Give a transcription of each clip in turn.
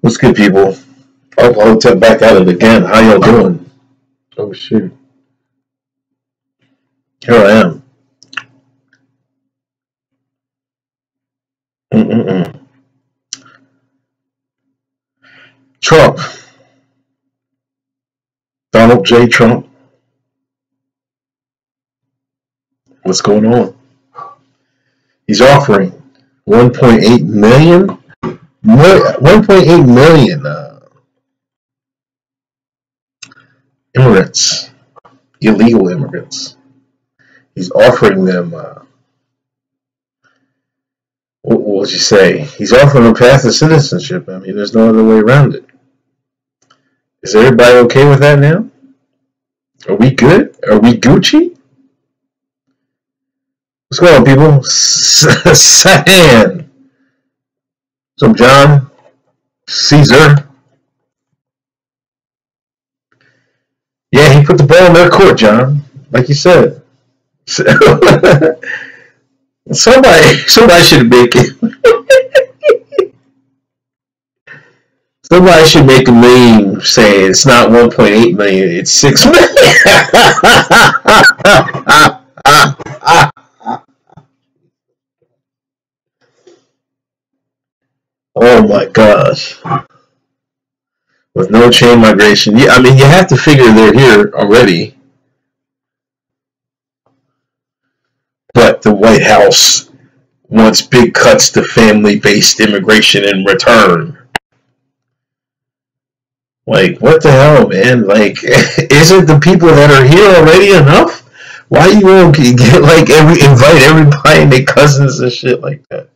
What's good, people? Oh, Hotep back at it again. How y'all doing? Oh, shoot. Here I am. Mm-mm-mm. Trump. Donald J. Trump. What's going on? He's offering 1.8 million, 1.8 million immigrants, illegal immigrants. He's offering them, what would you say? He's offering them a path to citizenship. I mean, there's no other way around it. Is everybody okay with that now? Are we good? Are we Gucci? What's going on, people? San. So, John, Caesar. Yeah, he put the ball in their court, John. Like you said. somebody should make it. Somebody should make a meme saying it's not 1.8 million, it's 6 million. Oh my gosh. With no chain migration. Yeah, I mean, you have to figure they're here already. But the White House wants big cuts to family-based immigration in return. Like, what the hell, man? Like, isn't the people that are here already enough? Why you won't get like invite everybody and their cousins and shit like that?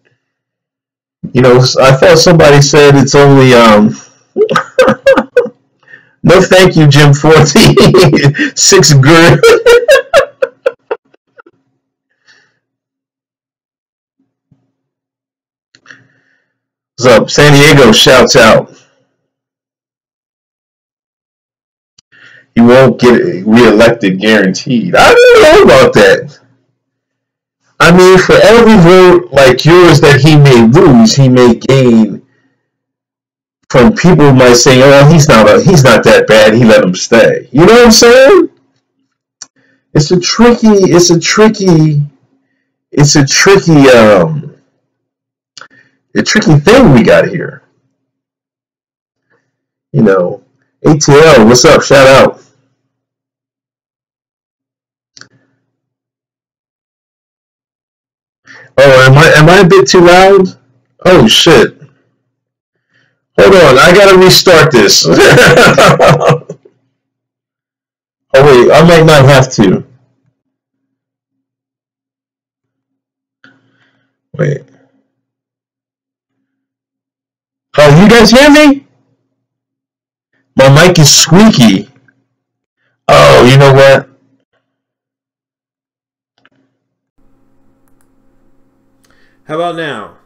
You know, I thought somebody said it's only no thank you, Jim 14. 6 good. What's up? San Diego shouts out. He won't get reelected guaranteed. I don't know about that. I mean, for every vote like yours that he may lose, he may gain from people might say, "Oh, he's not that bad. He let him stay." You know what I'm saying? It's a tricky thing we got here. You know, ATL, what's up? Shout out. Oh, am I a bit too loud? Oh shit. Hold on, I gotta restart this. Oh wait, I might not have to. Wait. Oh, you guys hear me? My mic is squeaky. Oh, you know what? How about now?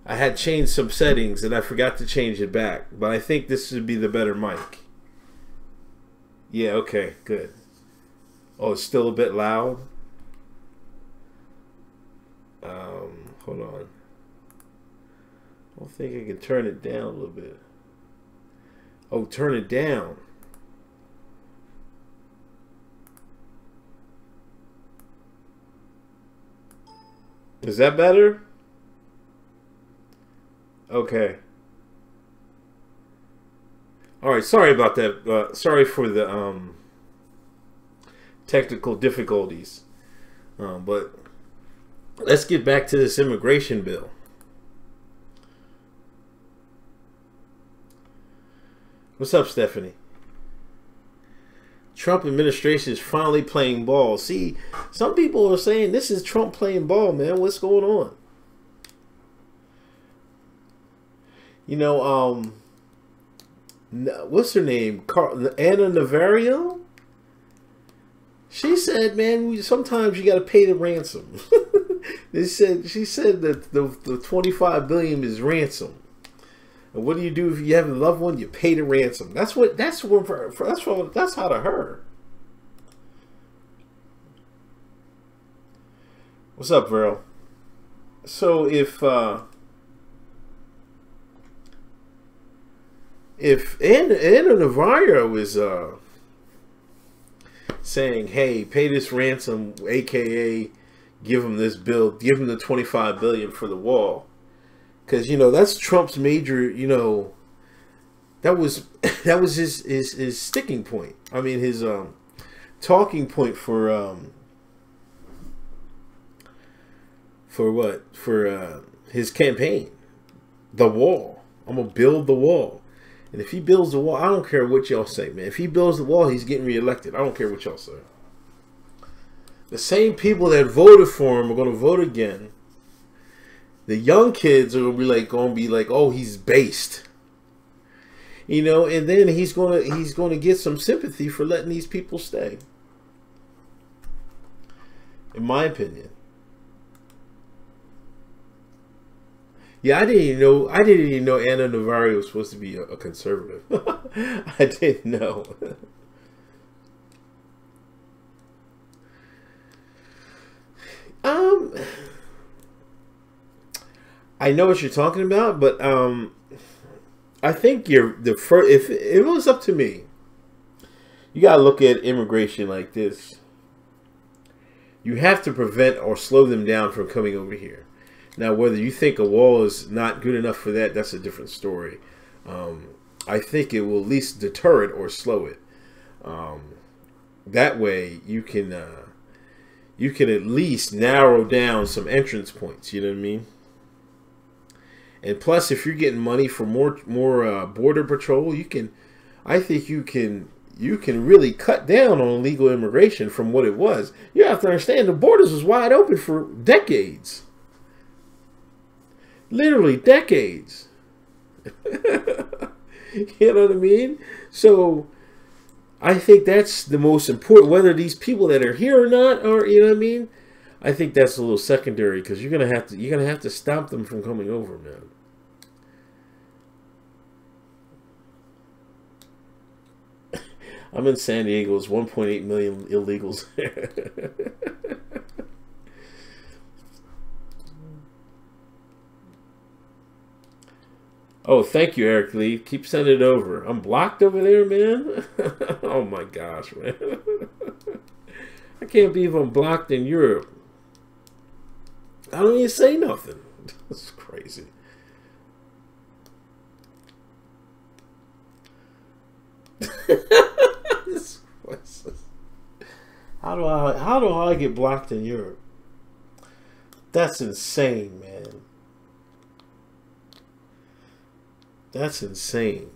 I had changed some settings and I forgot to change it back, but I think this should be the better mic. Yeah, okay, good. Oh, it's still a bit loud? Hold on. I don't think I can turn it down a little bit. Oh, turn it down. Is that better? Okay. All right. Sorry about that. Sorry for the technical difficulties. But let's get back to this immigration bill. What's up, Stephanie? Trump administration is finally playing ball. See, some people are saying this is Trump playing ball, man. What's going on? You know, what's her name? Anna Navarro? She said, man, sometimes you got to pay the ransom. She said that the 25 billion is ransom. And what do you do if you have a loved one? You pay the ransom. That's how to her. What's up, Vero? So if Anna Navarro is saying, "Hey, pay this ransom," aka give him this bill, give him the 25 billion for the wall, because that's Trump's major. That was that was his sticking point. I mean, his talking point for what? For his campaign, the wall. I'm gonna build the wall. And if he builds the wall, I don't care what y'all say, man. If he builds the wall, he's getting reelected. I don't care what y'all say. The same people that voted for him are going to vote again. The young kids are going to be like, oh, he's based. And then he's going to get some sympathy for letting these people stay. In my opinion. Yeah, I didn't even know Anna Navarro was supposed to be a conservative. I didn't know. I know what you're talking about, but I think the first. If it was up to me, you gotta look at immigration like this. You have to prevent or slow them down from coming over here. Now, whether you think a wall is not good enough for that, that's a different story. I think it will at least deter it or slow it. That way, you can at least narrow down some entrance points. You know what I mean? And plus, if you're getting money for more border patrol, I think you can really cut down on illegal immigration from what it was. You have to understand the borders was wide open for decades. Literally decades. You know what I mean? So I think that's the most important. Whether these people that are here or not, or you know what I mean, I think that's a little secondary because you're gonna have to stop them from coming over, man. I'm in San Diego. It's 1.8 million illegals. Oh, thank you, Eric Lee. Keep sending it over. I'm blocked over there, man. Oh my gosh, man. I can't believe I'm blocked in Europe. I don't even say nothing. That's crazy. How do I get blocked in Europe? That's insane, man. That's insane.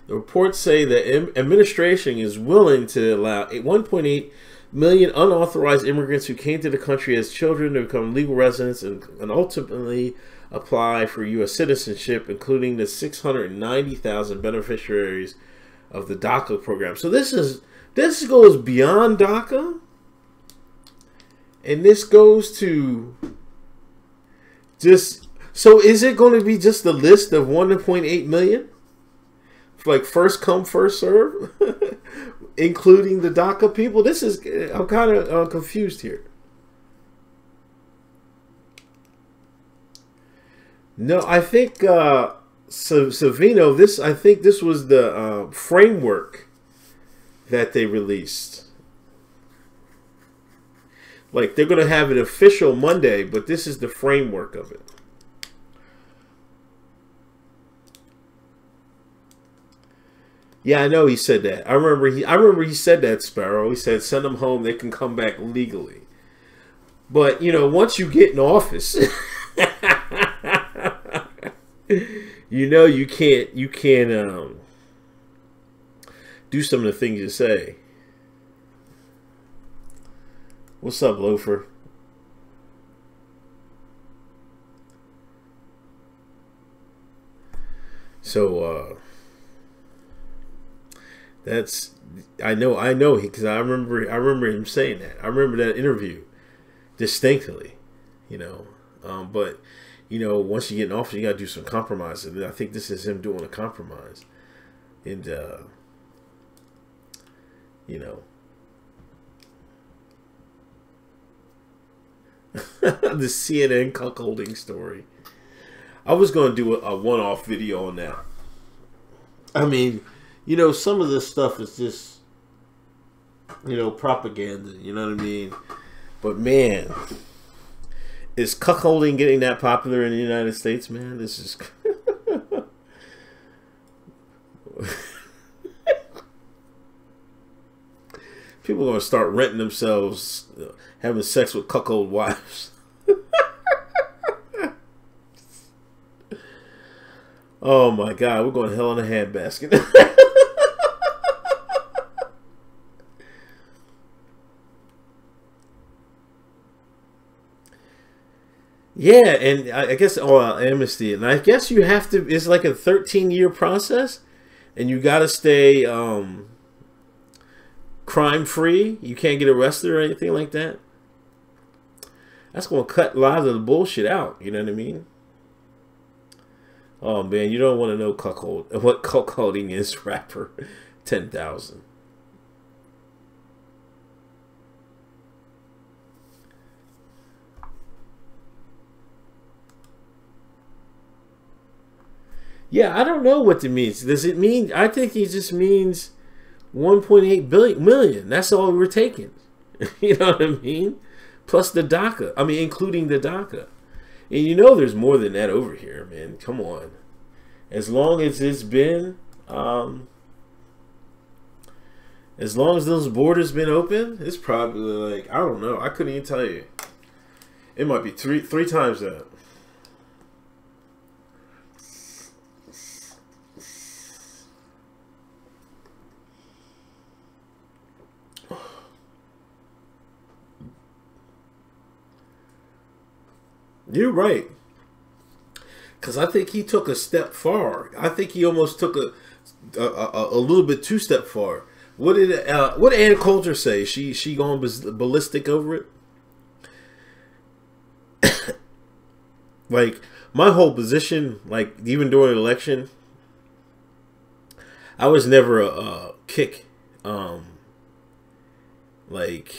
The reports say that administration is willing to allow 1.8 million unauthorized immigrants who came to the country as children to become legal residents and ultimately apply for U.S. citizenship, including the 690,000 beneficiaries of the DACA program. So this goes beyond DACA, and this goes to just. So is it going to be just the list of 1.8 million? Like first come, first serve, including the DACA people. I'm kind of confused here. No, I think Savino. I think this was the framework that they released. Like they're going to have it official Monday, but this is the framework of it. Yeah, I know he said that. I remember he said that, Sparrow. He said send them home, they can come back legally. But, once you get in office, you can't do some of the things you say. What's up, Loafer? So, I know because I remember him saying that. I remember that interview distinctly, but once you get in office, you got to do some compromise, and I think this is him doing a compromise, and The CNN cuckolding story. I was going to do a one-off video on that. I mean, you know, some of this stuff is just, you know, propaganda. You know what I mean? But man, is cuckolding getting that popular in the United States, man? This is... People are going to start renting themselves, having sex with cuckold wives. Oh my God, we're going to hell in a handbasket. Yeah, and I guess amnesty, and I guess you have to. It's like a 13-year process, and you got to stay crime free. You can't get arrested or anything like that. That's going to cut a lot of the bullshit out. You know what I mean? Oh man, you don't want to know what cuckolding is, rapper. 10,000. Yeah, I don't know what it means. Does it mean? I think it just means 1.8 million. That's all we're taking. You know what I mean? Plus the DACA. I mean, including the DACA. And you know there's more than that over here, man. Come on. As long as it's been, as long as those borders been open, it's probably like, I don't know. I couldn't even tell you. It might be three times that. You're right. Because I think he took a step far. I think he almost took a little bit too step far. What did Ann Coulter say? She going ballistic over it? Like, my whole position, like, even during the election, I was never a kick, like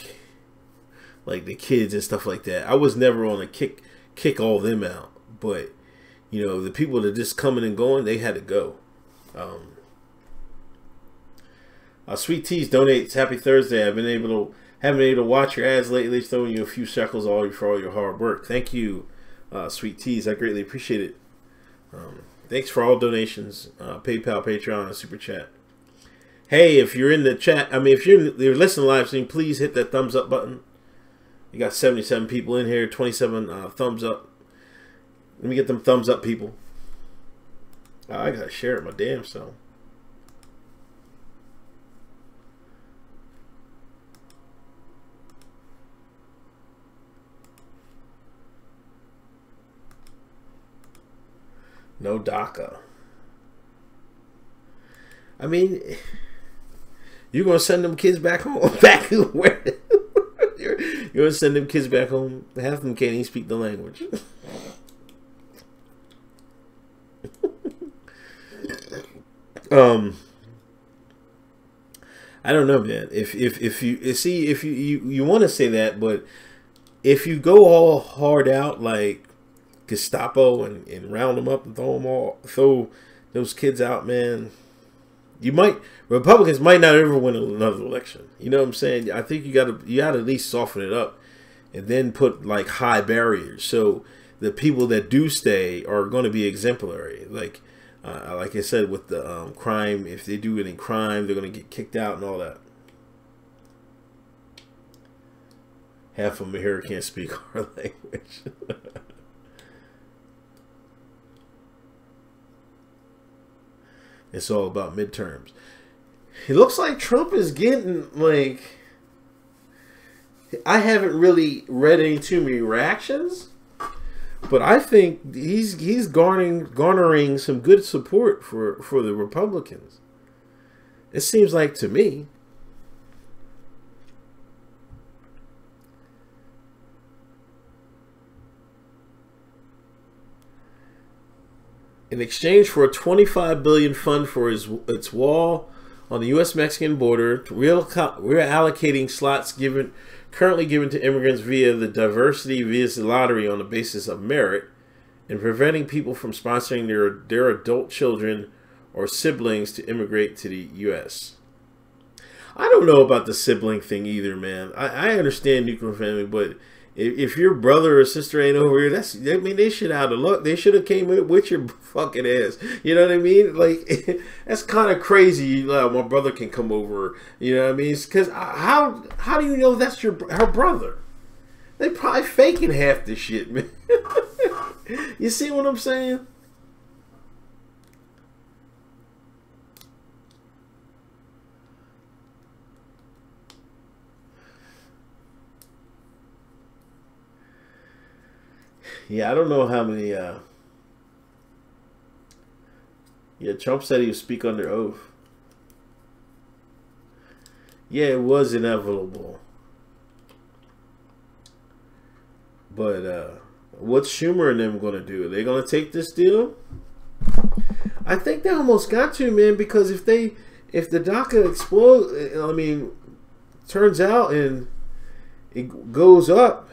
the kids and stuff like that. I was never on a kick all them out. But, you know, the people that just coming and going, they had to go. Sweet Teas donates. Happy Thursday. Haven't been able to watch your ads lately. Throwing you a few shekels for all your hard work. Thank you, Sweet Teas. I greatly appreciate it. Thanks for all donations. PayPal, Patreon, and Super Chat. Hey, if you're in the chat, I mean, if you're listening live stream, please hit that thumbs up button. You got 77 people in here, 27 thumbs up. Let me get them thumbs up, people. I gotta share it my damn self. No DACA. I mean, you're gonna send them kids back home? Back where? You're gonna send them kids back home? Half of them can't even speak the language. I don't know, man. If you want to say that, but if you go all hard out like Gestapo and round them up and throw those kids out, man, Republicans might not ever win another election. You know what I'm saying? I think you gotta at least soften it up and then put like high barriers so the people that do stay are going to be exemplary. Like I said, with the crime, if they do any crime, they're going to get kicked out and all that. Half of them here can't speak our language. It's all about midterms. It looks like Trump is getting, like, I haven't really read any too many reactions, but I think he's garnering some good support for the Republicans. It seems like to me. In exchange for a $25 billion fund for its wall, on the U.S.-Mexican border. We're allocating slots currently given to immigrants via the diversity visa lottery on the basis of merit, and preventing people from sponsoring their adult children or siblings to immigrate to the U.S. I don't know about the sibling thing either, man. I understand nuclear family, but if your brother or sister ain't over here, they should out of luck. They should have came with your fucking ass. You know what I mean? Like, that's kind of crazy. My brother can come over. You know what I mean? Because how do you know that's her brother? They probably faking half the shit, man. You see what I'm saying? Yeah, I don't know how many. Yeah, Trump said he would speak under oath. Yeah, it was inevitable. But what's Schumer and them going to do? Are they going to take this deal? I think they almost got to, man, because if the DACA explodes, I mean, turns out and it goes up,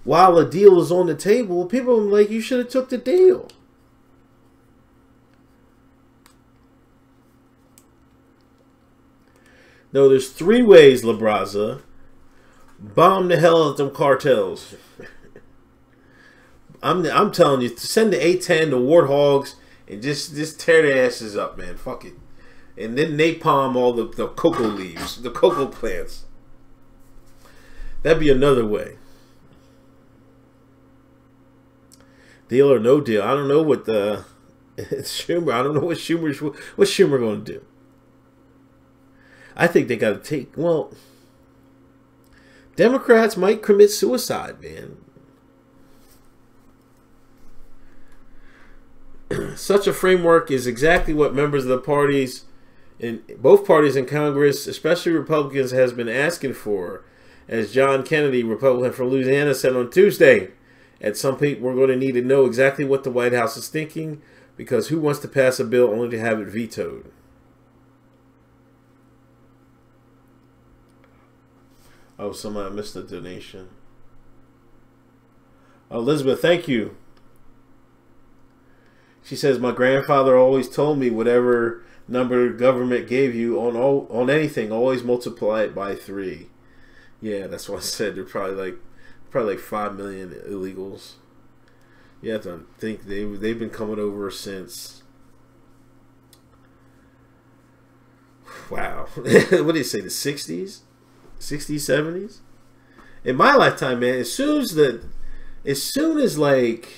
while a deal is on the table, people are like, you should have took the deal. No, there's 3 ways, LaBraza. Bomb the hell out of them cartels. I'm telling you, send the A-10 to warthogs and just tear their asses up, man. Fuck it. And then napalm all the cocoa leaves, the cocoa plants. That'd be another way. Deal or no deal. I don't know what Schumer. I don't know what's Schumer going to do. I think they got to take. Well, Democrats might commit suicide, man. Such a framework is exactly what members of the parties in both parties in Congress, especially Republicans, has been asking for. As John Kennedy, Republican from Louisiana, said on Tuesday. At some point, we're going to need to know exactly what the White House is thinking, because who wants to pass a bill only to have it vetoed? Oh, somebody missed a donation. Oh, Elizabeth, thank you. She says, my grandfather always told me whatever number government gave you on anything, always multiply it by 3. Yeah, that's what I said. They're probably like 5 million illegals. You have to think they've been coming over since. Wow. What do you say? The 60s, 60s, 70s. In my lifetime, man. As soon as like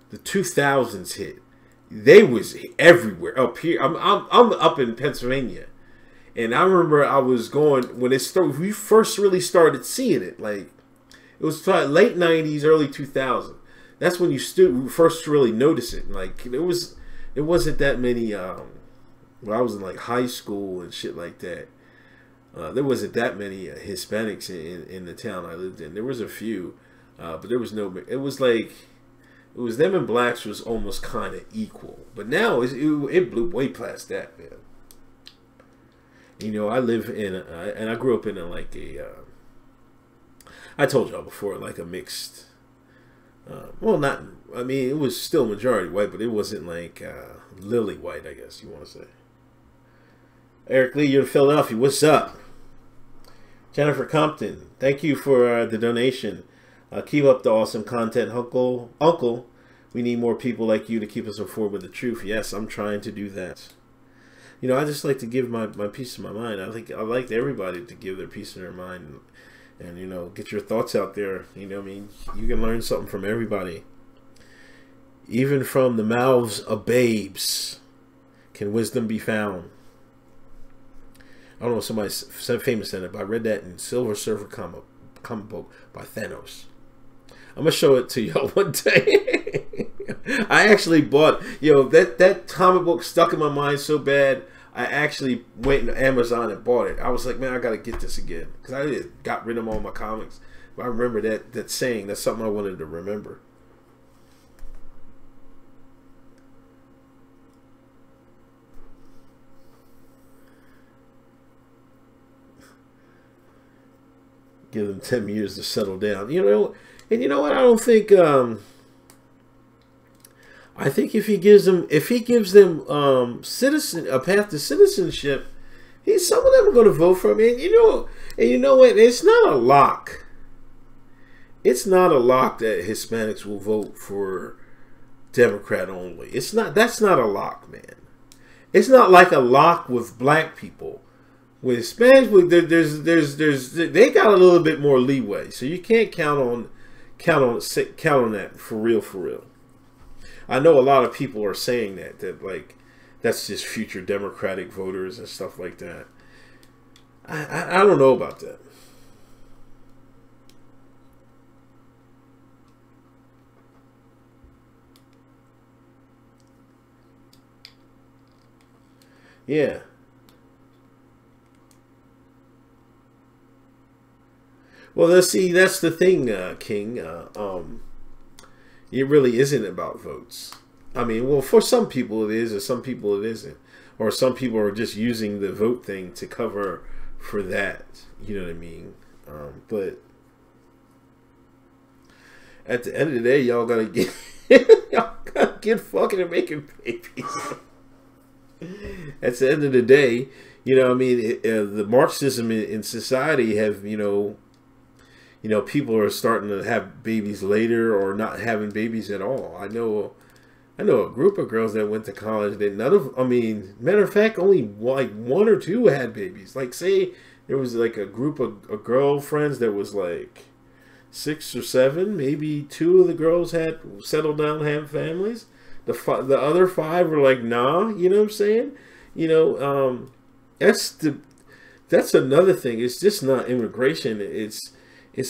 the 2000s hit, they was everywhere up here. I'm up in Pennsylvania. And I remember I was going when we first really started seeing it. Like it was late '90s, early 2000s. That's when you first really notice it. Like there wasn't that many. When I was in like high school and shit like that, there wasn't that many Hispanics in the town I lived in. There was a few, but there was no. It was them and blacks was almost kind of equal. But now it blew way past that, man. You know, I live in, and I grew up in I told y'all before, like a mixed, it was still majority white, but it wasn't like lily white, I guess you want to say. Eric Lee, you're in Philadelphia. What's up? Jennifer Compton, thank you for the donation. Keep up the awesome content, Uncle. We need more people like you to keep us informed with the truth. Yes, I'm trying to do that. You know, I just like to give my piece of my mind. I like everybody to give their piece of their mind and you know, get your thoughts out there. You know what I mean? You can learn something from everybody. Even from the mouths of babes can wisdom be found. I don't know if somebody's famous said it, but I read that in Silver Surfer comic book by Thanos. I'm going to show it to y'all one day. I actually bought, that comic book stuck in my mind so bad, I actually went to Amazon and bought it. I was like, man, I got to get this again. Because I just got rid of all my comics. But I remember that saying. That's something I wanted to remember. Give them 10 years to settle down. You know, and you know what? I don't think. I think if he gives them citizen a path to citizenship, some of them are going to vote for him. And you know what? It's not a lock. It's not a lock that Hispanics will vote for Democrat only. It's not. That's not a lock, man. It's not like a lock with black people. With Hispanics, they got a little bit more leeway, so you can't count on that for real. I know a lot of people are saying that like that's just future Democratic voters and stuff like that. I don't know about that. Yeah. Well, let's see. That's the thing, King. It really isn't about votes. I mean, well, for some people it is, or some people it isn't, or some people are just using the vote thing to cover for that. You know what I mean? But at the end of the day, y'all gotta get fucking and making babies. At the end of the day, you know, I mean, the Marxism in society have, people are starting to have babies later or not having babies at all. I know a group of girls that went to college that matter of fact, only like one or two had babies. Like, say there was like a group of girlfriends that was like 6 or 7, maybe 2 of the girls had settled down and had families. The other 5 were like, nah, you know what I'm saying? That's another thing. It's just not immigration. It's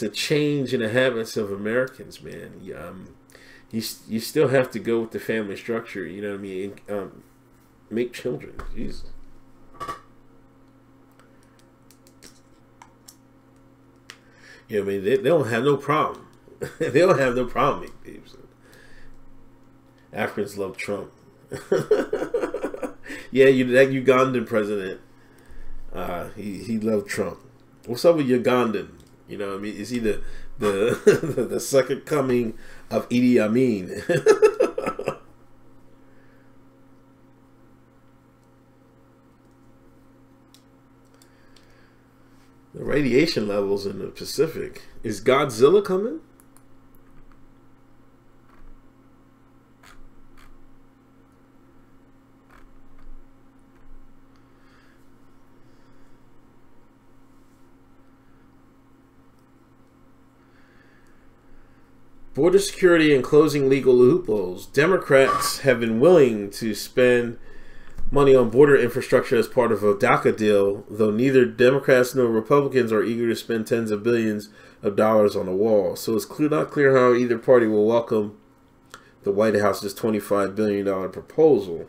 a change in the habits of Americans, man. You still have to go with the family structure. You know what I mean? Make children. Jesus. You know what I mean? They don't have no problem. They don't have no problem making babies. Africans love Trump. Yeah, that Ugandan president. He loved Trump. What's up with Ugandan? You know what I mean? Is he the the second coming of Idi Amin? The radiation levels in the Pacific. Is Godzilla coming? Border security and closing legal loopholes. Democrats have been willing to spend money on border infrastructure as part of a DACA deal, though neither Democrats nor Republicans are eager to spend tens of billions of dollars on a wall. So it's not clear how either party will welcome the White House's $25 billion proposal.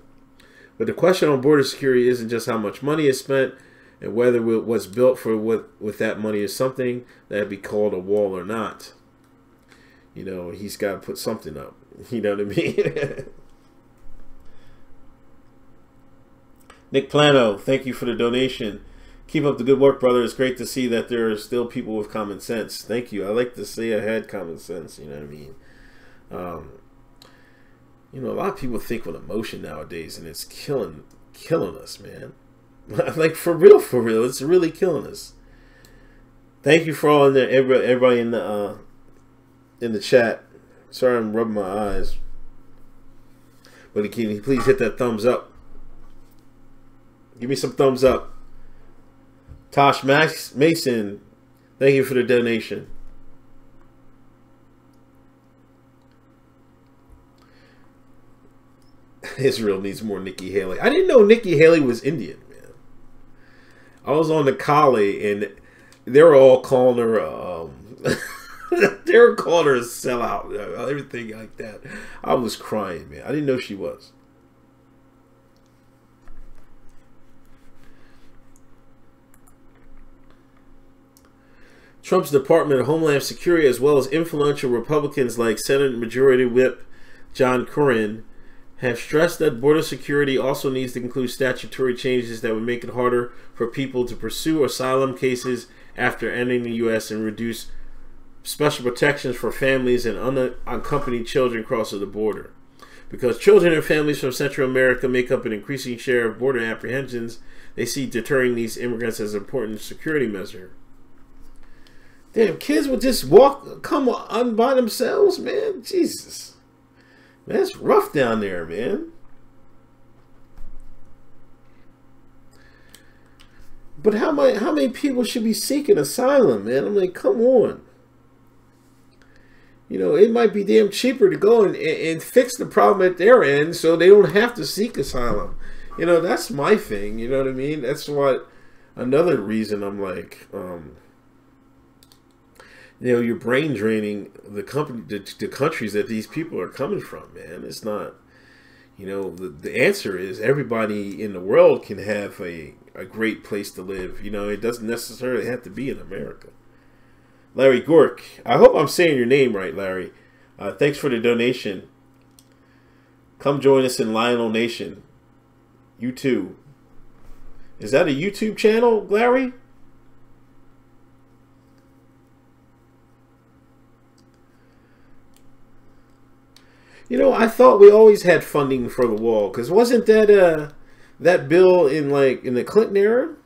But the question on border security isn't just how much money is spent and whether what's built with that money is something that'd be called a wall or not. He's got to put something up. You know what I mean? Nick Plano, thank you for the donation. Keep up the good work, brother. It's great to see that there are still people with common sense. Thank you. I like to say I had common sense. You know what I mean? A lot of people think with emotion nowadays, and it's killing us, man. Like, for real, it's really killing us. Thank you for all in there, everybody in the chat. Sorry, I'm rubbing my eyes. But can you please hit that thumbs up? Give me some thumbs up. Tosh Mason, thank you for the donation. Israel needs more Nikki Haley. I didn't know Nikki Haley was Indian, man. I was on the Kali and they were all calling her they were calling her a sellout, everything like that. I was crying, man. I didn't know she was. Trump's Department of Homeland Security, as well as influential Republicans like Senate Majority Whip John Cornyn, have stressed that border security also needs to include statutory changes that would make it harder for people to pursue asylum cases after entering the U.S. and reduce special protections for families and unaccompanied children crossing the border. Because children and families from Central America make up an increasing share of border apprehensions, they see deterring these immigrants as an important security measure. Damn, kids would just come on by themselves, man. Jesus. Man, it's rough down there, man. But how many people should be seeking asylum, man? I'm like, come on. You know, it might be damn cheaper to go and fix the problem at their end so they don't have to seek asylum. You know, that's my thing. You know what I mean? That's what another reason I'm like, you know, you're brain draining the countries that these people are coming from, man. It's not, you know, the answer is everybody in the world can have a great place to live. You know, it doesn't necessarily have to be in America. Larry Gork, I hope I'm saying your name right, Larry. Thanks for the donation. Come join us in Lionel Nation. You too. Is that a YouTube channel, Larry? You know, I thought we always had funding for the wall, because wasn't that that bill in the Clinton era?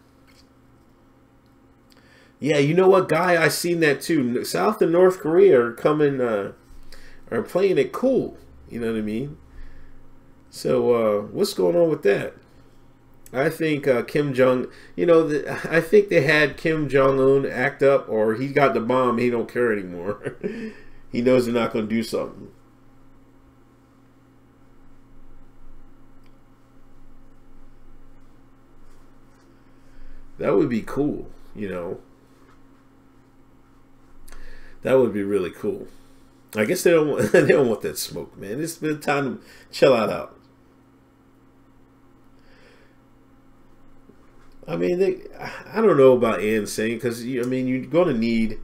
Yeah, you know what, Guy? I seen that too. South and North Korea are coming, are playing it cool. You know what I mean? So, what's going on with that? I think Kim Jong, you know, I think they had Kim Jong-un act up, or he got the bomb. He don't care anymore. He knows they're not going to do something. That would be cool, you know. That would be really cool. I guess they don't want, they don't want that smoke, man. It's been time to chill out. I mean, I don't know about Ann saying, because, I mean, you're going to need...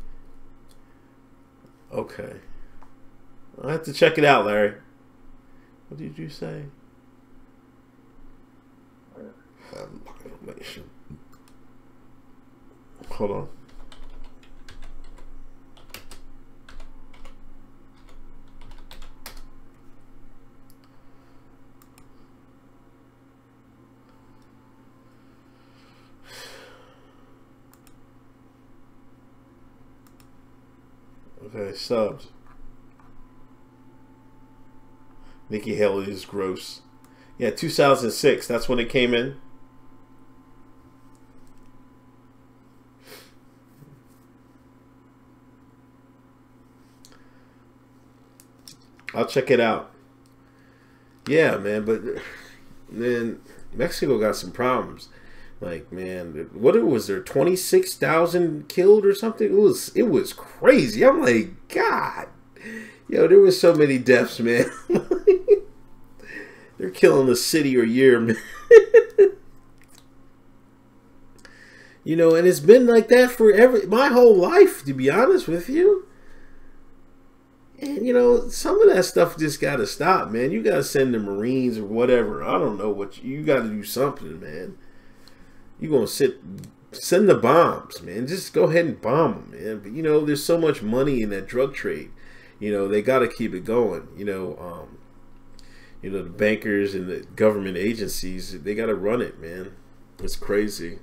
Okay. I'll have to check it out, Larry. What did you say? Hold on. Okay, subs. Nikki Haley is gross. Yeah, 2006. That's when it came in. I'll check it out. Yeah, man, but then Mexico got some problems. Like, man, what was there? 26,000 killed or something? It was crazy. I'm like, God, yo, there was so many deaths, man. They're killing a city a year, man. You know, and it's been like that for my whole life, to be honest with you. And, you know, some of that stuff just got to stop, man. You got to send the Marines or whatever. I don't know what you got to do something, man. You gonna send the bombs, man. Just go ahead and bomb them, man. But, you know, there's so much money in that drug trade. You know, they got to keep it going. You know, the bankers and the government agencies, they got to run it, man. It's crazy.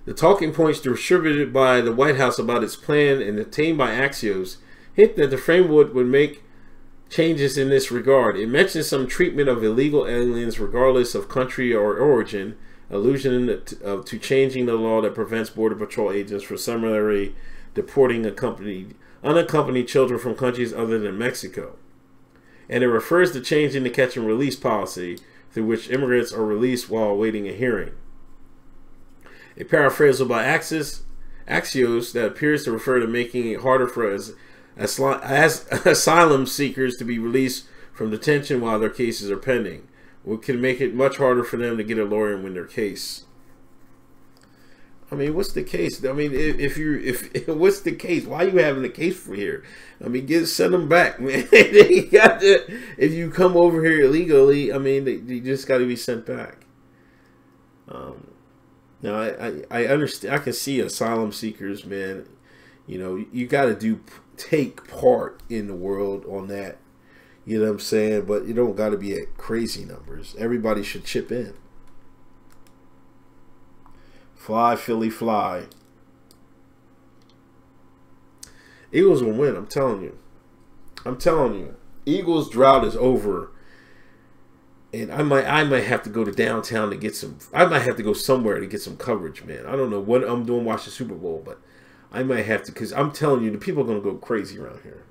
The talking points distributed by the White House about its plan and obtained by Axios hint that the framework would make changes in this regard. It mentions some treatment of illegal aliens regardless of country or origin, allusion to changing the law that prevents Border Patrol agents from summarily deporting unaccompanied children from countries other than Mexico. And it refers to changing the catch and release policy through which immigrants are released while awaiting a hearing. A paraphrasal by Axios that appears to refer to making it harder for asylum seekers to be released from detention while their cases are pending, which can make it much harder for them to get a lawyer and win their case. I mean, what's the case? I mean, if what's the case? Why are you having a case for here? I mean, send them back, man. They got to, if you come over here illegally, I mean, they just got to be sent back. Now, I understand. I can see asylum seekers, man. You know, you got to take part in the world on that. You know what I'm saying? But you don't got to be at crazy numbers. Everybody should chip in. Fly, Philly, fly. Eagles will win. I'm telling you. I'm telling you. Eagles drought is over. And I might have to go to downtown to get some. I might have to go somewhere to get some coverage, man. I don't know what I'm doing. Watch the Super Bowl, but I might have to, because I'm telling you, the people are gonna go crazy around here.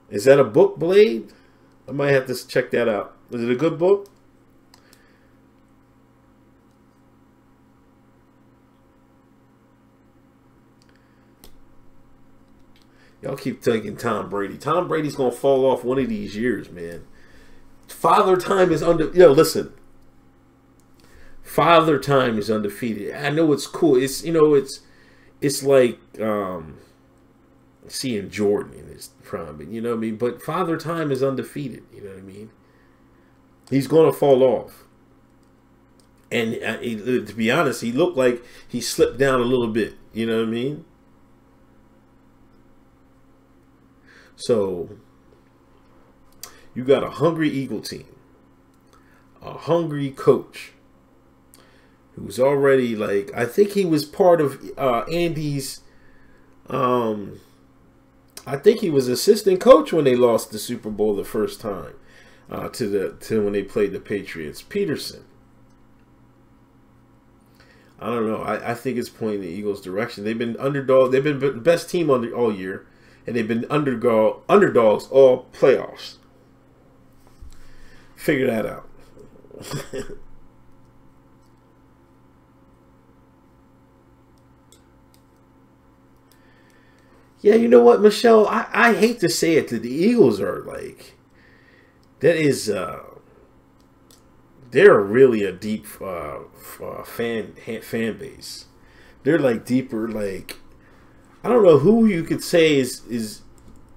Is that a book, Blade? I might have to check that out. Is it a good book? Y'all keep taking Tom Brady. Tom Brady's going to fall off one of these years, man. Father Time is listen. Father Time is undefeated. I know it's cool. It's, it's like seeing Jordan in his prime, you know what I mean? But Father Time is undefeated, you know what I mean? He's going to fall off. And to be honest, he looked like he slipped down a little bit, you know what I mean? So, you got a hungry Eagle team, a hungry coach, who's already, like, I think he was part of Andy's, I think he was assistant coach when they lost the Super Bowl the first time, to when they played the Patriots. Peterson. I don't know. I think it's pointing the Eagles' direction. They've been underdog. They've been the best team all year. And they've been underdogs all playoffs. Figure that out. Yeah, you know what, Michelle? I hate to say it, that the Eagles are like, that is, they're really a deep fan base. They're like deeper, like, I don't know who you could say is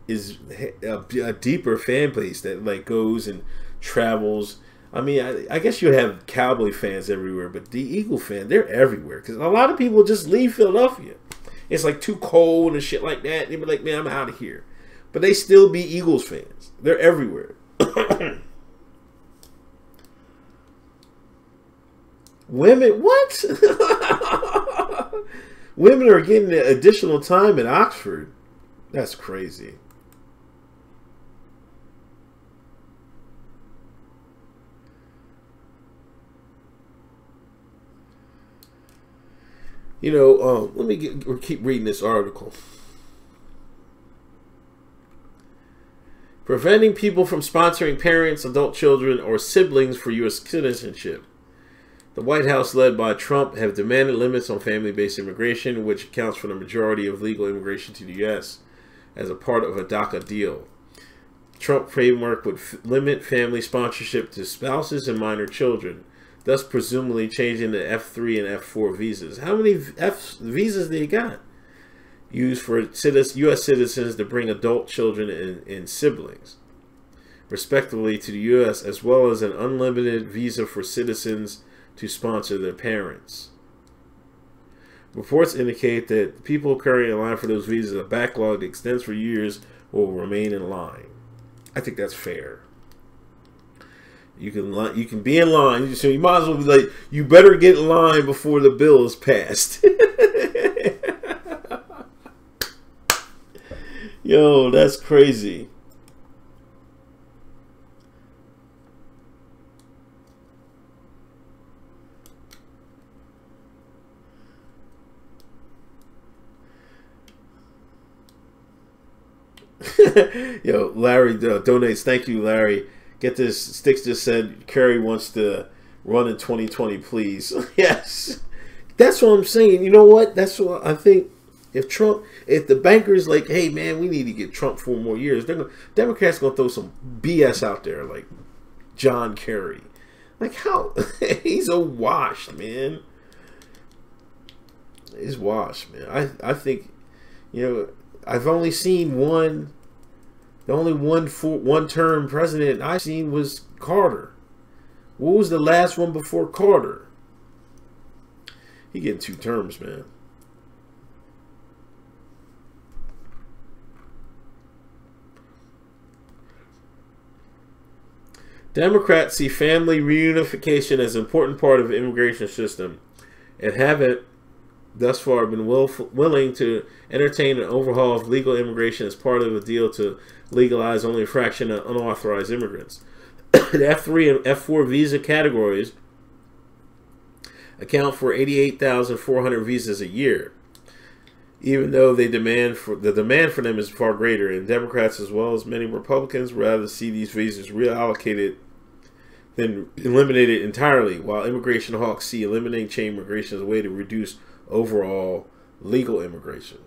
a deeper fan base that like goes and travels. I mean, I guess you'd have Cowboy fans everywhere, but the Eagle fan, they're everywhere, because a lot of people just leave Philadelphia. It's like too cold and shit like that. They be like, man, I'm out of here. But they still be Eagles fans. They're everywhere. Women, what? Women are getting additional time at Oxford. That's crazy. You know, let me keep reading this article. Preventing people from sponsoring parents, adult children, or siblings for U.S. citizenship. The White House, led by Trump, have demanded limits on family-based immigration, which accounts for the majority of legal immigration to the U.S. as a part of a DACA deal. Trump framework would limit family sponsorship to spouses and minor children, thus presumably changing the F3 and F4 visas. How many visas they got? Used for U.S. citizens to bring adult children and siblings, respectively, to the U.S., as well as an unlimited visa for citizens to sponsor their parents. Reports indicate that people currently in line for those visas, a backlog that extends for years, will remain in line. I think that's fair. You can be in line, so you might as well be like, you better get in line before the bill is passed. Yo, that's crazy. Yo, Larry donates. Thank you, Larry. Get this. Sticks just said Kerry wants to run in 2020, please. Yes. That's what I'm saying. You know what? That's what I think. If the bankers like, hey man, we need to get Trump 4 more years, Democrats gonna throw some BS out there like John Kerry. Like how? He's a washed, man. He's washed, man. I think, I've only seen one. The only one-term president I've seen was Carter. What was the last one before Carter? He getting 2 terms, man. Democrats see family reunification as an important part of the immigration system and haven't thus far been willing to entertain an overhaul of legal immigration as part of a deal to legalize only a fraction of unauthorized immigrants. The F3 and F4 visa categories account for 88,400 visas a year, even though the demand for them is far greater, and Democrats as well as many Republicans rather see these visas reallocated than eliminated entirely, while immigration hawks see eliminating chain immigration as a way to reduce overall legal immigration.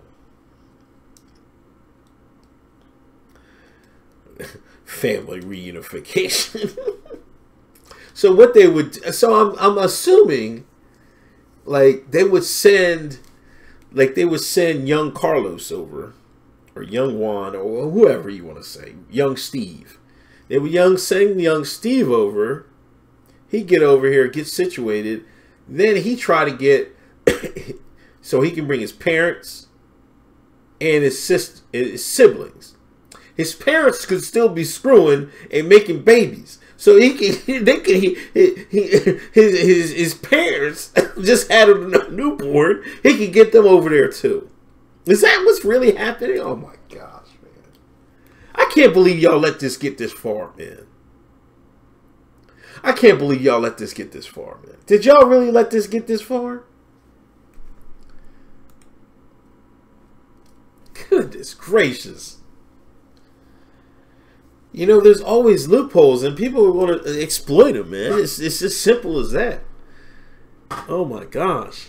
Family reunification. So what they would, I'm assuming, like they would send young Carlos over, or young Juan, or whoever you want to say, young Steve. They would send young Steve over. He'd get over here, get situated. Then he try to get so he can bring his parents and his siblings. His parents could still be screwing and making babies, so his parents just had a newborn. He could get them over there too. Is that what's really happening? Oh my gosh, man! I can't believe y'all let this get this far, man. I can't believe y'all let this get this far, man. Did y'all really let this get this far? Goodness gracious. There's always loopholes, and people want to exploit them, man. It's as simple as that. Oh my gosh.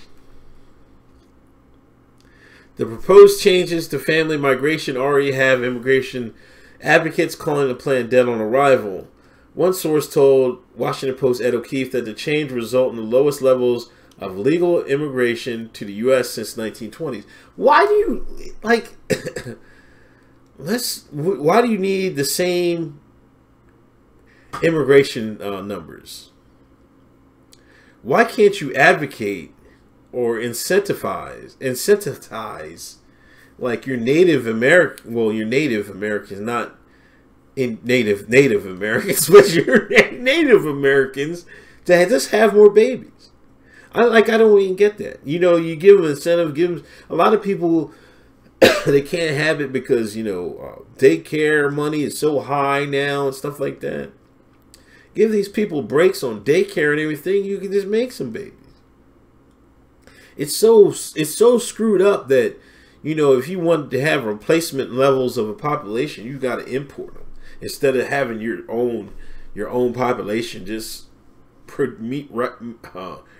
The proposed changes to family migration already have immigration advocates calling the plan dead on arrival. One source told Washington Post Ed O'Keefe that the change would result in the lowest levels of legal immigration to the U.S. since 1920s. Why do you, like, why do you need the same immigration numbers? Why can't you advocate or incentivize like your Native American, well, your Native Americans, not in Native Americans, but your Native Americans to just have more babies? I don't even get that. You give them incentive, give them, a lot of people, they can't have it because, daycare money is so high now and stuff like that. Give these people breaks on daycare and everything, you can just make some babies. It's so screwed up that, if you want to have replacement levels of a population, you got to import them instead of having your own population just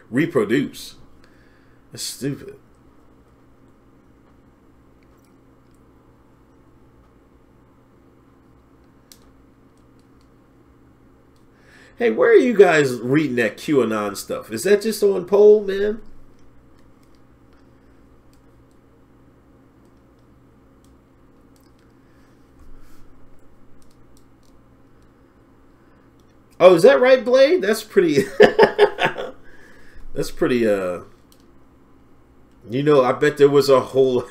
reproduce. That's stupid. Hey, where are you guys reading that QAnon stuff? Is that just on poll, man? Oh, is that right, Blade? That's pretty... That's pretty, I bet there was a whole...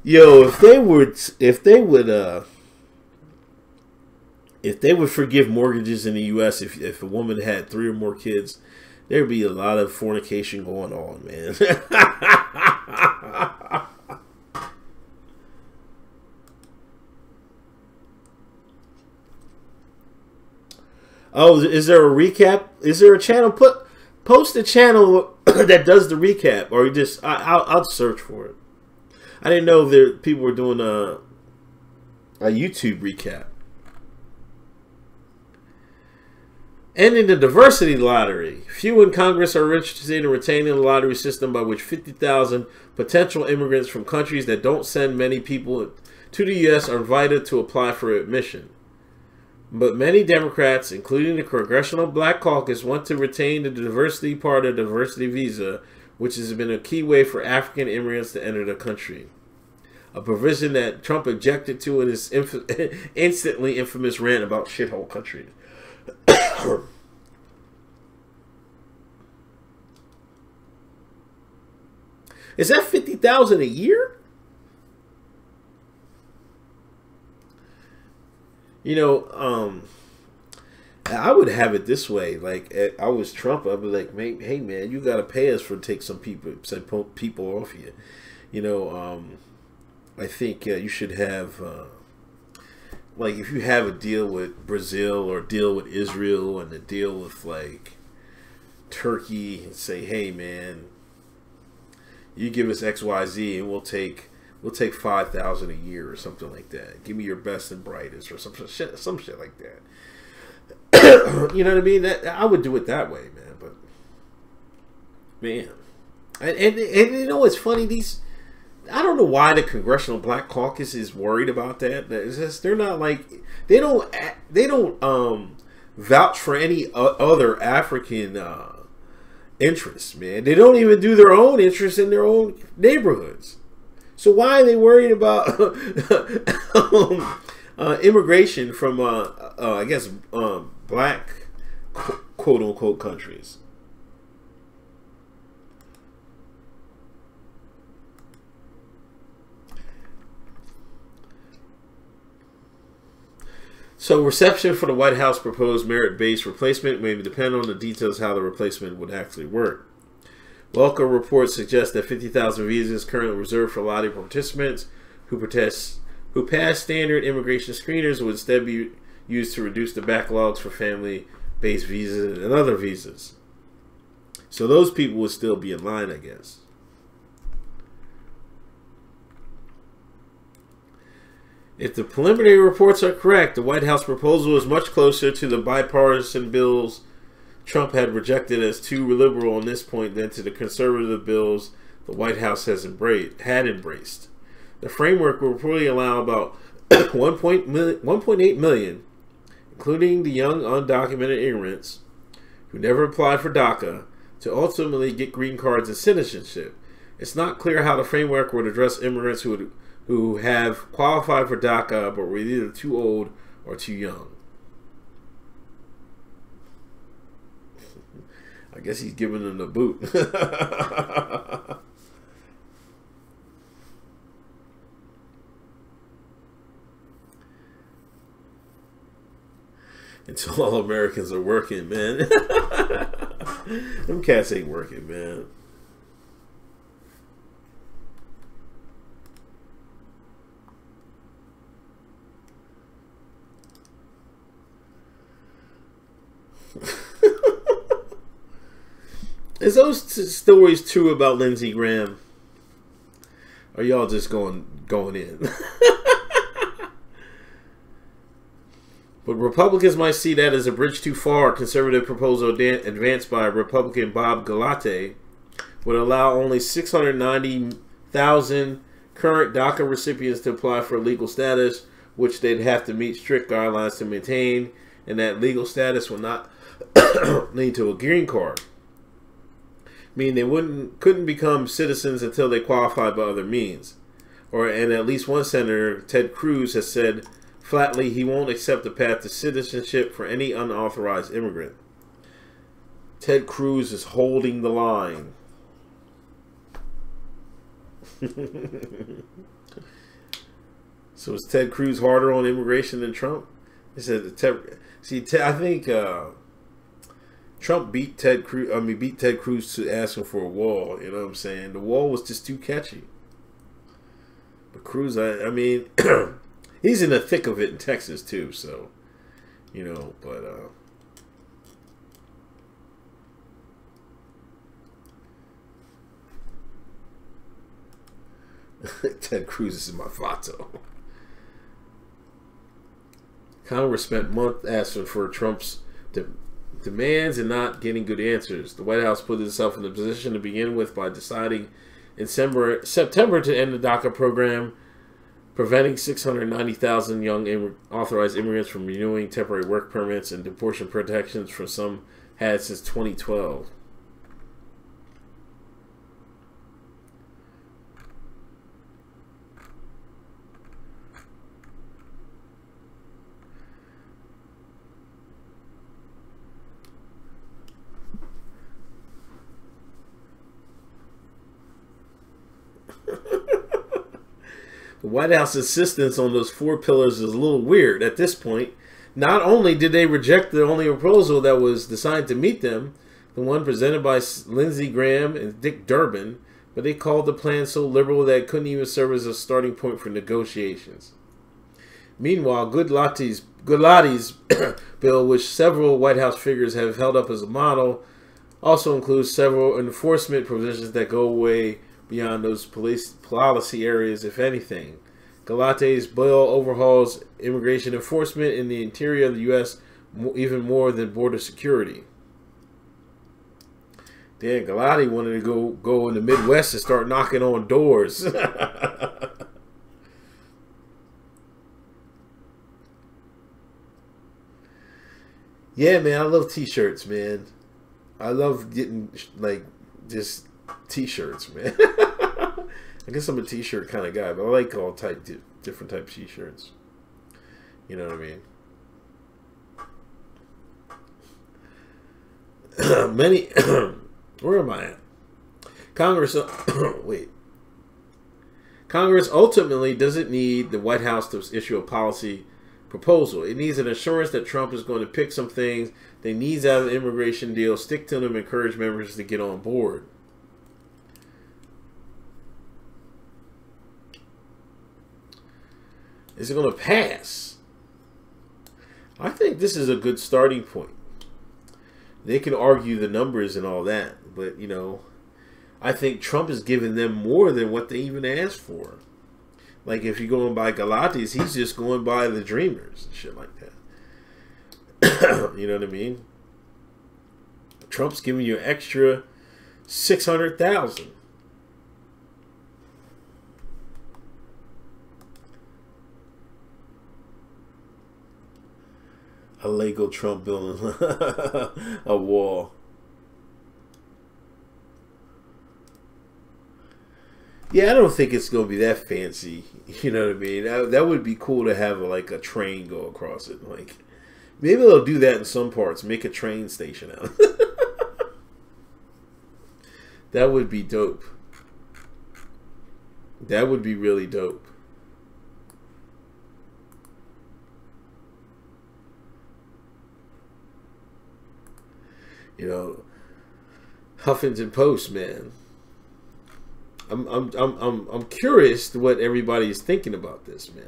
Yo, if they would forgive mortgages in the U.S. if a woman had 3 or more kids, there'd be a lot of fornication going on, man. Oh, is there a recap? Is there a channel? Post a channel that does the recap, or you just I'll search for it. I didn't know that people were doing a YouTube recap. Ending the diversity lottery. Few in Congress are interested in retaining a lottery system by which 50,000 potential immigrants from countries that don't send many people to the U.S. are invited to apply for admission. But many Democrats, including the Congressional Black Caucus, want to retain the diversity part of the diversity visa, which has been a key way for African immigrants to enter the country. A provision that Trump objected to in his instantly infamous rant about shithole countries. Is that $50,000 a year? You know, I would have it this way. Like, I was Trump, I'd be like, hey man, you got to pay us for take some people off you. You know, I think you should have, like, if you have a deal with Brazil or deal with Israel and a deal with like Turkey, and say, hey man, you give us XYZ and we'll take $5,000 a year or something like that. Give me your best and brightest or some shit like that. You know what I mean? That I would do it that way, man. But man, and you know what's funny? I don't know why the Congressional Black Caucus is worried about that. It's just, they're not like they don't vouch for any other African interests, man. They don't even do their own interests in their own neighborhoods. So why are they worried about immigration from, I guess, black, quote unquote, countries? So reception for the White House proposed merit-based replacement may depend on the details how the replacement would actually work. Welcome reports suggest that 50,000 visas currently reserved for lottery participants who pass standard immigration screeners would instead be used to reduce the backlogs for family-based visas and other visas. So those people would still be in line, I guess. If the preliminary reports are correct, the White House proposal is much closer to the bipartisan bills Trump had rejected as too liberal on this point than to the conservative bills the White House had embraced. The framework will reportedly allow about 1.8 million, including the young undocumented immigrants who never applied for DACA, to ultimately get green cards and citizenship. It's not clear how the framework would address immigrants who have qualified for DACA but were either too old or too young. I guess he's giving them the boot. Until all Americans are working, man. Them cats ain't working, man. Is those stories true about Lindsey Graham? Or y'all just going in? But Republicans might see that as a bridge too far. A conservative proposal advanced by Republican Bob Galate would allow only 690,000 current DACA recipients to apply for legal status, which they'd have to meet strict guidelines to maintain, and that legal status would not lead to a green card. Meaning they couldn't become citizens until they qualified by other means. And at least one senator, Ted Cruz, has said flatly he won't accept the path to citizenship for any unauthorized immigrant. Ted Cruz is holding the line. So is Ted Cruz harder on immigration than Trump? He said, I think Trump beat Ted Cruz to asking for a wall. You know what I'm saying? The wall was just too catchy. But Cruz, I mean, he's in the thick of it in Texas too. So, you know, but Ted Cruz is in my photo. Congress spent months asking for Trump's demands and not getting good answers. The White House put itself in a position to begin with by deciding in September to end the DACA program, preventing 690,000 young authorized immigrants from renewing temporary work permits and deportation protections for some had since 2012. The White House insistence on those 4 pillars is a little weird at this point. Not only did they reject the only proposal that was designed to meet them, the one presented by Lindsey Graham and Dick Durbin, but they called the plan so liberal that it couldn't even serve as a starting point for negotiations. Meanwhile, Gulati's bill, which several White House figures have held up as a model, also includes several enforcement provisions that go way beyond those policy areas, if anything. Gulati's bill overhauls immigration enforcement in the interior of the U.S. even more than border security. Dan Gulati wanted to go in the Midwest and start knocking on doors. Yeah, man, I love T-shirts, man. I love getting like just T-shirts, man. I guess I'm a T-shirt kind of guy, but I like all different types of T-shirts. You know what I mean? Many. Where am I at? Congress. Wait. Congress ultimately doesn't need the White House to issue a policy proposal. It needs an assurance that Trump is going to pick some things they needs out of the immigration deal, stick to them, encourage members to get on board. Is it going to pass? I think this is a good starting point. They can argue the numbers and all that, but, you know, I think Trump is giving them more than what they even asked for. Like, if you're going by Gulati's, he's just going by the Dreamers and shit like that. You know what I mean? Trump's giving you an extra 600,000. A Lego Trump building a wall. Yeah, I don't think it's going to be that fancy. You know what I mean? That would be cool to have like a train go across it. Like, maybe they'll do that in some parts. Make a train station out of it. That would be dope. That would be really dope. You know, Huffington Post, man. I'm curious to what everybody is thinking about this, man.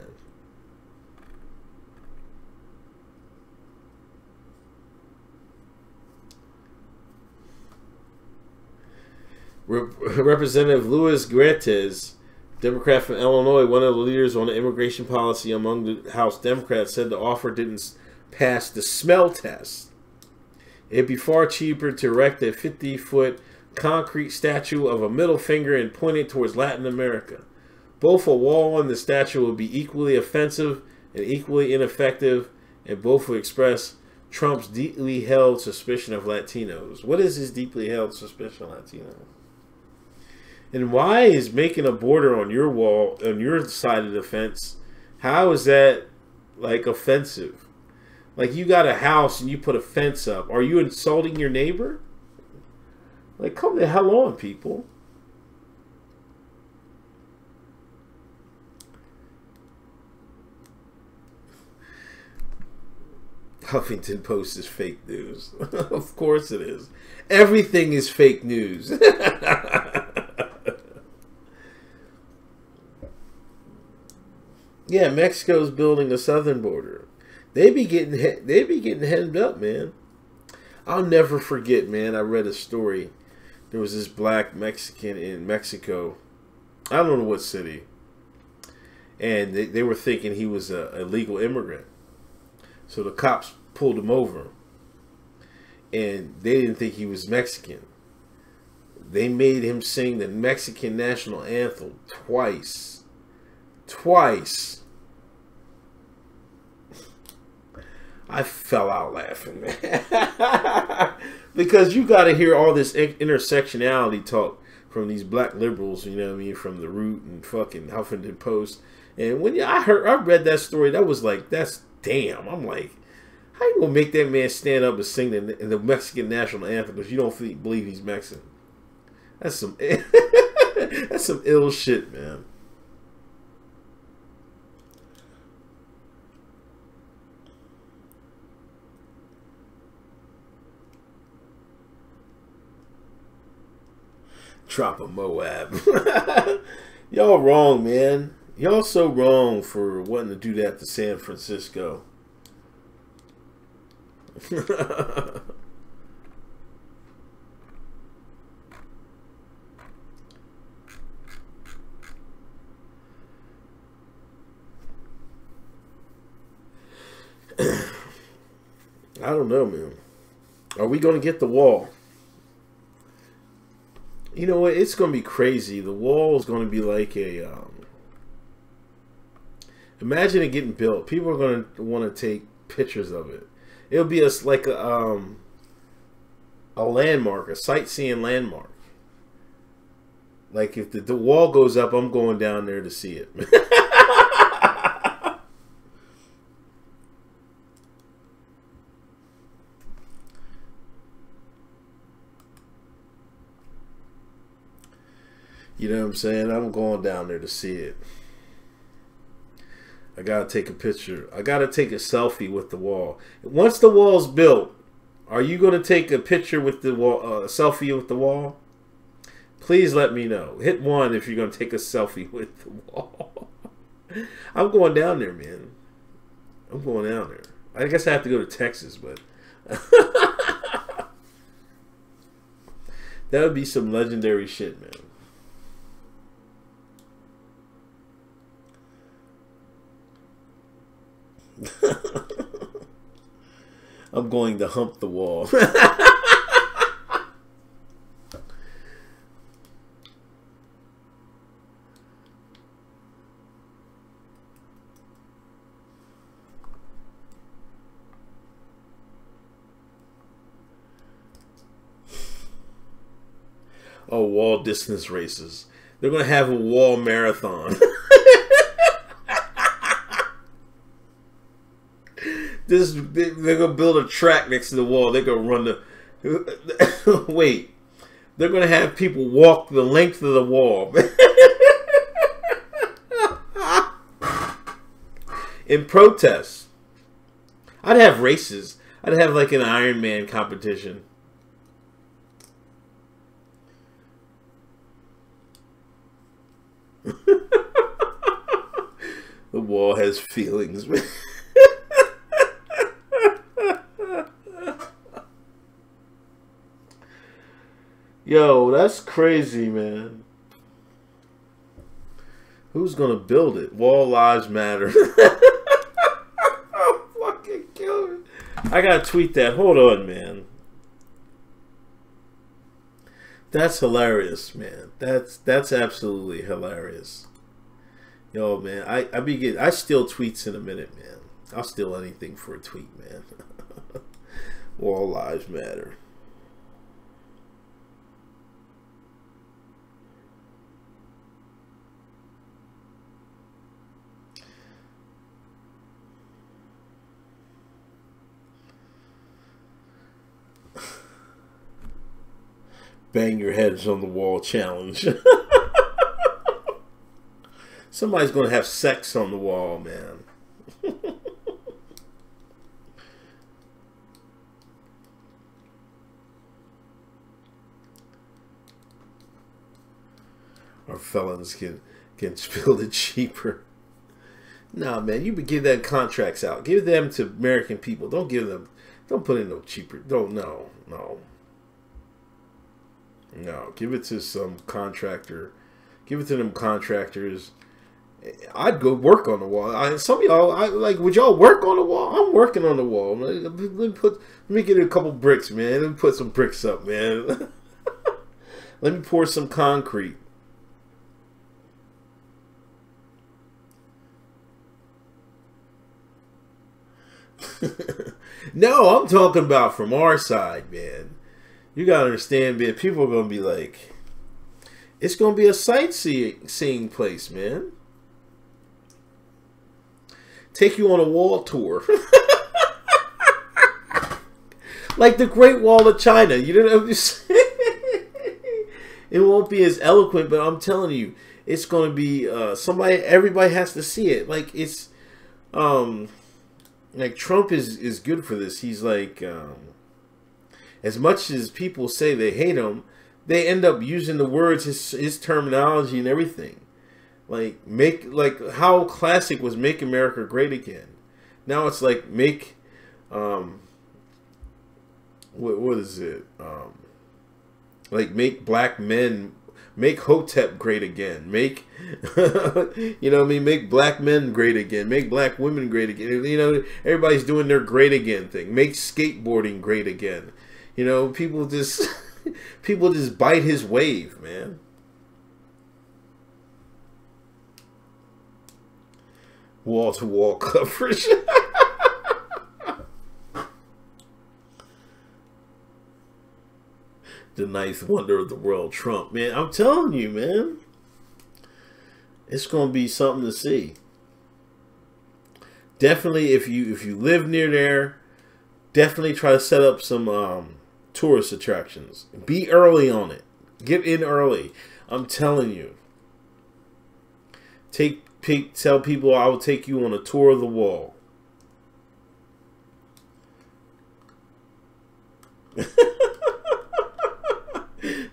Representative Luis Grantes, Democrat from Illinois, one of the leaders on the immigration policy among the House Democrats, said the offer didn't pass the smell test. It'd be far cheaper to erect a 50-foot concrete statue of a middle finger and point it towards Latin America. Both a wall and the statue would be equally offensive and equally ineffective, and both would express Trump's deeply held suspicion of Latinos. What is his deeply held suspicion of Latinos? And why is making a border on your wall, on your side of the fence, how is that, like, offensive? Like, you got a house and you put a fence up. Are you insulting your neighbor? Like, come the hell on, people. Huffington Post is fake news. Of course it is. Everything is fake news. Yeah, Mexico's building a southern border. They be getting hemmed up, man. I'll never forget, man. I read a story. There was this black Mexican in Mexico. I don't know what city. And they were thinking he was a illegal immigrant. So the cops pulled him over. And they didn't think he was Mexican. They made him sing the Mexican national anthem twice. twice. I fell out laughing, man. Because you got to hear all this intersectionality talk from these black liberals, you know what I mean, from The Root and fucking Huffington Post. And when I read that story, that was like, that's damn. I'm like, how you gonna make that man stand up and sing the Mexican national anthem because you don't believe he's Mexican? That's some that's some ill shit, man. Drop a Moab. Y'all wrong, man. Y'all so wrong for wanting to do that to San Francisco. I don't know, man. Are we going to get the wall? You know what? It's going to be crazy. The wall is going to be like a... imagine it getting built. People are going to want to take pictures of it. It'll be like a landmark, a sightseeing landmark. Like if the wall goes up, I'm going down there to see it. You know what I'm saying? I'm going down there to see it. I gotta take a picture. I gotta take a selfie with the wall. Once the wall's built, are you gonna take a picture with the wall, a selfie with the wall? Please let me know. Hit 1 if you're gonna take a selfie with the wall. I'm going down there, man. I'm going down there. I guess I have to go to Texas, but that would be some legendary shit, man. I'm going to hump the wall. Oh, wall distance races. They're going to have a wall marathon. They're gonna build a track next to the wall. They're gonna run the. Wait, they're gonna have people walk the length of the wall in protest. I'd have races. I'd have like an Ironman competition. The wall has feelings, man. Yo, that's crazy, man. Who's gonna build it? Wall lives matter. I'm fucking killing. I gotta tweet that. Hold on, man. That's hilarious, man. That's absolutely hilarious. Yo, man, I steal tweets in a minute, man. I'll steal anything for a tweet, man. All lives matter. Bang your heads on the wall challenge. Somebody's going to have sex on the wall, man. Our felons can build it cheaper. Nah, man, you give them contracts out. Give them to American people. Don't put in no cheaper. No. Give it to some contractor. Give it to them contractors. I'd go work on the wall. Some of y'all, would y'all work on the wall? I'm working on the wall. Let me get a couple bricks, man. Let me put some bricks up, man. Let me pour some concrete. No, I'm talking about from our side, man. You gotta understand, man. People are gonna be like, it's gonna be a sightseeing place, man. Take you on a wall tour, like the Great Wall of China. You know what I'm saying? It won't be as eloquent, but I'm telling you, it's gonna be somebody. Everybody has to see it. Like it's, like Trump is good for this. He's like, as much as people say they hate him, they end up using the words, his terminology and everything. Like how classic was "Make America Great Again." Now it's like make, what is it? Like make black men, make Hotep great again. Make, you know what I mean? Make black men great again. Make black women great again. You know, everybody's doing their great again thing. Make skateboarding great again. You know, people just people just bite his wave, man. Wall to wall coverage. The ninth wonder of the world, Trump, man. I'm telling you, man. It's gonna be something to see. Definitely, if you live near there, definitely try to set up some tourist attractions. Be early on it. Get in early. I'm telling you. Tell people I will take you on a tour of the wall.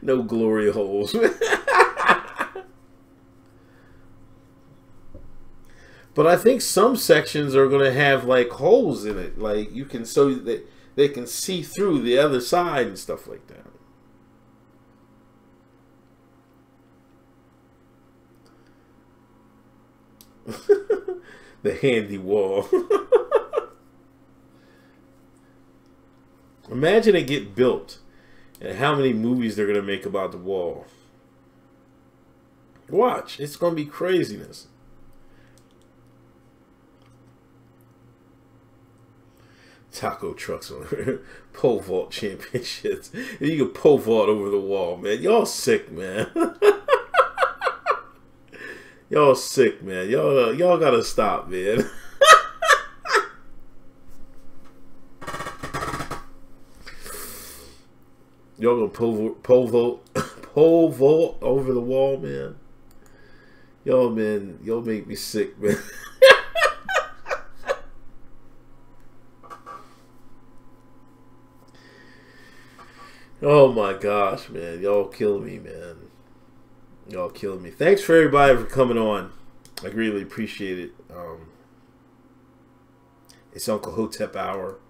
No glory holes. But I think some sections are going to have like holes in it, like you can, so that they can see through the other side and stuff like that. The handy wall. Imagine it get built and how many movies they're going to make about the wall. Watch. It's going to be craziness. Taco trucks on pole vault championships. You can pole vault over the wall, man. Y'all sick, man. Y'all sick, man. Y'all gotta stop, man. Y'all gonna pole vault over the wall, man. Y'all, man, y'all make me sick, man. Oh my gosh, man. Y'all kill me, man. Y'all killing me. Thanks for everybody for coming on. I really appreciate it. It's Uncle Hotep Hour,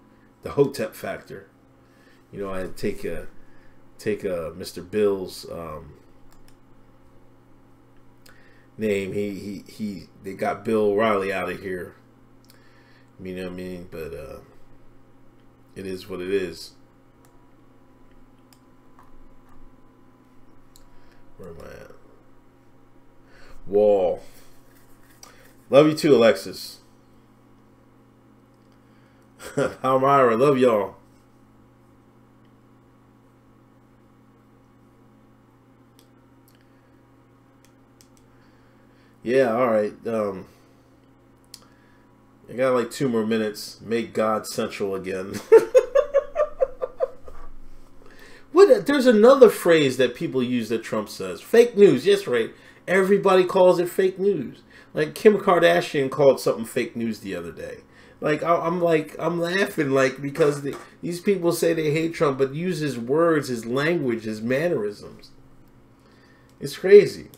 the Hotep Factor. You know, I take Mr. Bill's name. They got Bill O'Reilly out of here. You know what I mean? But it is what it is. Where am I at? Wall. Love you too, Alexis. Palmyra, love y'all. Yeah, alright. I got like 2 more minutes. Make God central again. There's another phrase that people use that Trump says. Fake news. Yes, right. Everybody calls it fake news. Like Kim Kardashian called something fake news the other day. Like I'm laughing like because these people say they hate Trump, but use his words, his language, his mannerisms. It's crazy.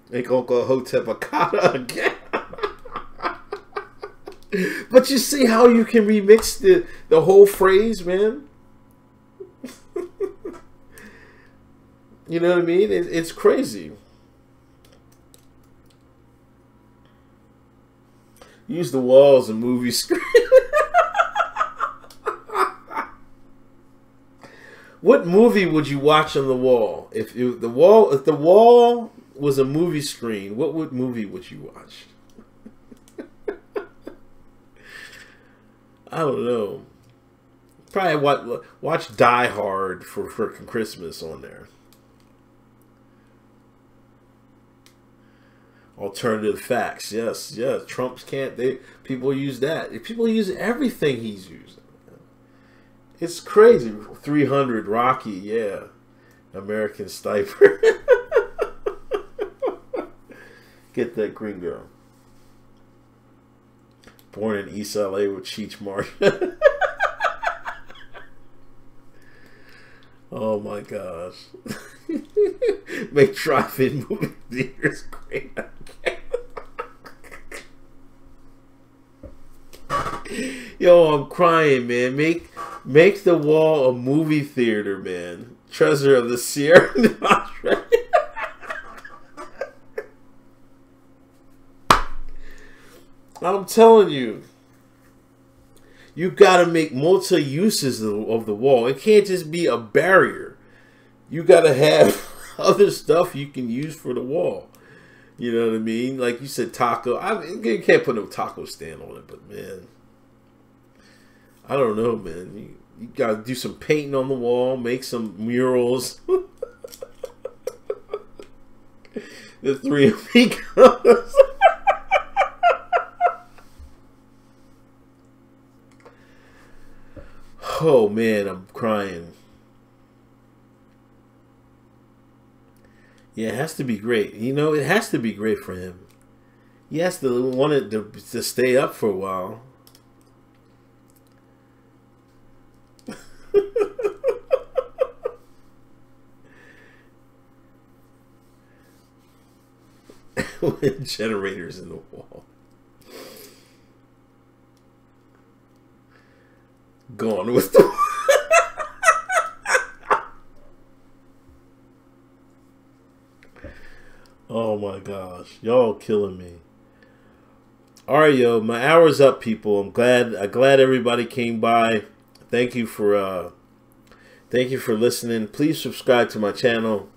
Like Uncle Hotep Akata again. But you see how you can remix the whole phrase, man. You know what I mean? It's crazy. Use the wall as a movie screen. What movie would you watch on the wall? If the wall was a movie screen, what movie would you watch? I don't know. probably what watch Die Hard for Christmas on there. Alternative facts, yes, yes. Trump's can't. People use that. People use everything he's using. It's crazy. 300 Rocky, yeah. American Sniper. Get that gringo. Born in East LA with Cheech Marsh. Oh my gosh. Make drive-in movie theaters great. Yo, I'm crying, man. Make the wall a movie theater, man. Treasure of the Sierra Madre. I'm telling you, you got to make multi uses of the wall. It can't just be a barrier. You got to have other stuff you can use for the wall. You know what I mean? Like you said, taco. I mean, you can't put no taco stand on it, but man, I don't know, man. You got to do some painting on the wall, make some murals. The Three Amigos. Oh man, I'm crying. Yeah, it has to be great. You know, it has to be great for him. He has to want it to stay up for a while. With generators in the wall. Gone with the... Oh my gosh, y'all killing me. All right, yo, my hour's up, people. I'm glad everybody came by. Thank you for listening. Please subscribe to my channel.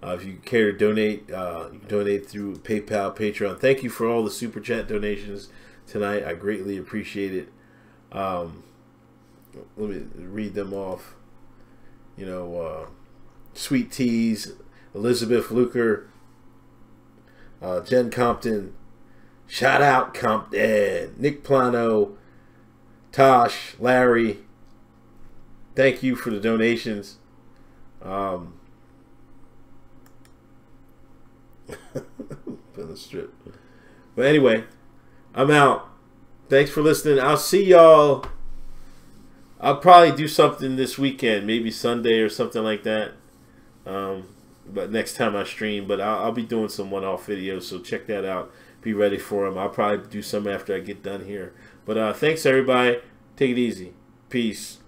If you care to donate, you can donate through PayPal, Patreon. Thank you for all the super chat donations tonight. I greatly appreciate it. Let me read them off. You know, Sweet Teas, Elizabeth Luker, Jen Compton, shout out Compton, Nick Plano, Tosh, Larry. Thank you for the donations. The strip. But anyway, I'm out. Thanks for listening. I'll see y'all. I'll probably do something this weekend, maybe Sunday or something like that. But next time I stream, but I'll be doing some one-off videos, so check that out. Be ready for them. I'll probably do some after I get done here. But thanks everybody. Take it easy. Peace.